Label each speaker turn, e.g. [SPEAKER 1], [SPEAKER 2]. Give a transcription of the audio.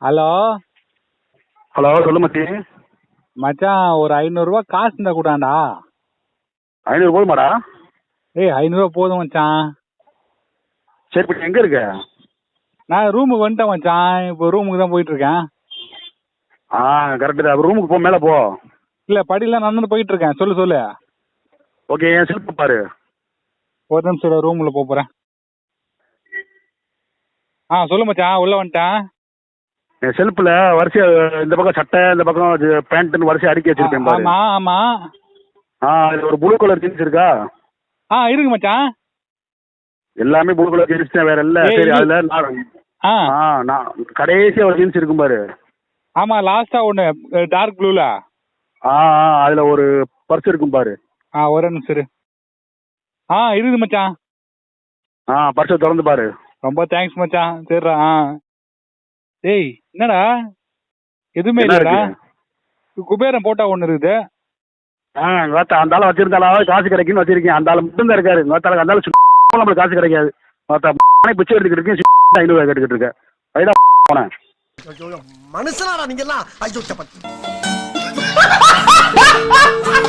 [SPEAKER 1] Hello
[SPEAKER 2] hello சொல்லு மச்சி.
[SPEAKER 1] மச்சான், ஒரு 500 காசு இருந்தா கூடாண்டா.
[SPEAKER 2] 500 போதுமாடா?
[SPEAKER 1] ஏய், 500 போதும் மச்சான்.
[SPEAKER 2] சரி, இப்போ எங்க இருக்க?
[SPEAKER 1] நான் ரூமுக்கு வந்துட்டேன் மச்சான். இப்போ ரூமுக்கு தான் போயிட்டு இருக்கேன்.
[SPEAKER 2] கரெக்டு தான். ரூமுக்கு போ, மேலே போ.
[SPEAKER 1] இல்ல, படியெல்லாம் நடந்து போயிட்டு இருக்கேன். சொல்லு சொல்லு.
[SPEAKER 2] ஓகே, என் செல்ஃப் பாரு.
[SPEAKER 1] ஒரு நிமிஷம், ரூம்ல போறேன். சொல்லு மச்சான், உள்ள வந்துட்டேன்.
[SPEAKER 2] என் செல்ஃபில் வரிசையா இந்த பக்கம் சட்டை, இந்த பக்கம் பேண்ட்டுன்னு வரிசையா அடுக்கி வச்சிருக்கேன் பாரு.
[SPEAKER 1] ஆமா ஆமா.
[SPEAKER 2] அதில் ஒரு ப்ளூ கலர் ஜீன்ஸ் இருக்கா?
[SPEAKER 1] இருக்கு மச்சான்.
[SPEAKER 2] எல்லாமே ப்ளூ கலர் ஜீன்ஸ் தான், வேற இல்ல. சரி, அதில் நான் கடைசியா ஒரு ஜீன்ஸ் இருக்கும் பாரு.
[SPEAKER 1] ஆமா, லாஸ்டா ஒண்ணு டார்க் ப்ளூல.
[SPEAKER 2] அதில் ஒரு பர்ஸ் இருக்கும் பாரு.
[SPEAKER 1] ஒரு நிமிஷம் இரு. இருக்குது மச்சான்.
[SPEAKER 2] பர்ஸை திறந்து பாரு.
[SPEAKER 1] ரொம்ப தேங்க்ஸ் மச்சான். சரிடா. ஏய், என்னடா எதுவுமே
[SPEAKER 2] என்ன
[SPEAKER 1] இல்லடா.
[SPEAKER 2] இருக்கு?
[SPEAKER 1] குபேரன் போட்டா ஒண்ணு இருக்குது.
[SPEAKER 2] அந்த ஆளை வச்சிருந்தாலும் காசு கிடைக்குன்னு வச்சிருக்கேன். அந்த ஆள் மட்டும் தான் இருக்காரு. அந்த ஆளு நம்மளுக்கு காசு கிடைக்காது. பிச்சை எடுத்துக்கிட்டு இருக்கேன். 500 கேட்டுக்கிட்டு இருக்கேன். வைடா போனேன்.
[SPEAKER 3] மனுஷனா நீங்க எல்லாம்?